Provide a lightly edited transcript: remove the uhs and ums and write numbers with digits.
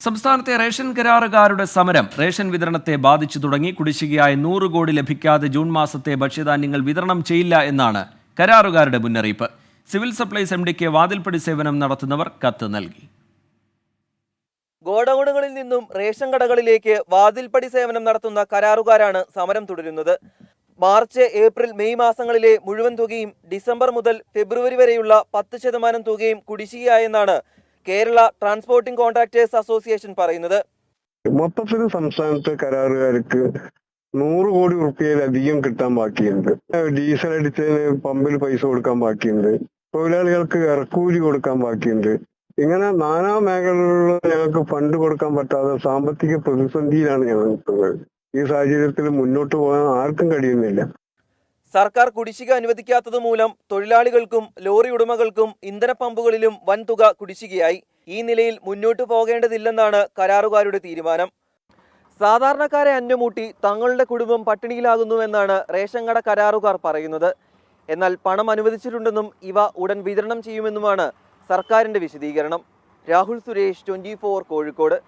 സംസ്ഥാനത്തെ റേഷൻ കരാറുകാരുടെ സമരം റേഷൻ വിതരണത്തെ ബാധിച്ചു തുടങ്ങി. കുടിശ്ശികയായ 100 കോടി ലഭിക്കാതെ ജൂൺ മാസത്തെ ഭക്ഷ്യധാന്യങ്ങൾ വിതരണം ചെയ്യില്ല എന്നാണ് കരാറുകാരുടെ മുന്നറിയിപ്പ്. സിവിൽ സപ്ലൈസ് എംഡിക്ക് വാതിൽപ്പടി സേവനം നടത്തുന്നവർ കത്ത് നൽകി. ഗോഡൌണുകളിൽ നിന്നും റേഷൻ കടകളിലേക്ക് വാതിൽപ്പടി സേവനം നടത്തുന്ന കരാറുകാരാണ് സമരം തുടരുന്നത്. മാർച്ച്, ഏപ്രിൽ, മെയ് മാസങ്ങളിലെ മുഴുവൻ തുകയും ഡിസംബർ മുതൽ ഫെബ്രുവരി വരെയുള്ള 10% തുകയും കുടിശ്ശികയായെന്നാണ് കേരള ട്രാൻസ്പോർട്ടിംഗ് കോൺട്രാക്ടേഴ്സ് അസോസിയേഷൻ പറയുന്നത്. മൊത്തത്തിൽ സംസ്ഥാനത്തെ കരാറുകാർക്ക് 100 കോടി റുപ്യയിലധികം കിട്ടാൻ ബാക്കിയുണ്ട്. ഡീസൽ അടിച്ചതിന് പമ്പിൽ പൈസ കൊടുക്കാൻ ബാക്കിയുണ്ട്. തൊഴിലാളികൾക്ക് ഇറക്കൂലി കൊടുക്കാൻ ബാക്കിയുണ്ട്. ഇങ്ങനെ നാനാ മേഖലകളിലുള്ള ഞങ്ങൾക്ക് ഫണ്ട് കൊടുക്കാൻ പറ്റാതെ സാമ്പത്തിക പ്രതിസന്ധിയിലാണ് ഞങ്ങൾ. ഈ സാഹചര്യത്തിൽ മുന്നോട്ട് പോകാൻ ആർക്കും കഴിയുന്നില്ല. സർക്കാർ കുടിശ്ശിക അനുവദിക്കാത്തത് മൂലം തൊഴിലാളികൾക്കും ലോറി ഉടമകൾക്കും ഇന്ധന പമ്പുകളിലും വൻ തുക കുടിശ്ശികയായി. ഈ നിലയിൽ മുന്നോട്ടു പോകേണ്ടതില്ലെന്നാണ് കരാറുകാരുടെ തീരുമാനം. സാധാരണക്കാരെ അന്യമുട്ടി തങ്ങളുടെ കുടുംബം പട്ടിണിയിലാകുന്നുവെന്നാണ് റേഷൻ കട കരാറുകാർ പറയുന്നത്. എന്നാൽ പണം അനുവദിച്ചിട്ടുണ്ടെന്നും ഇവ ഉടൻ വിതരണം ചെയ്യുമെന്നുമാണ് സർക്കാരിന്റെ വിശദീകരണം. രാഹുൽ സുരേഷ്, 24 കോഴിക്കോട്.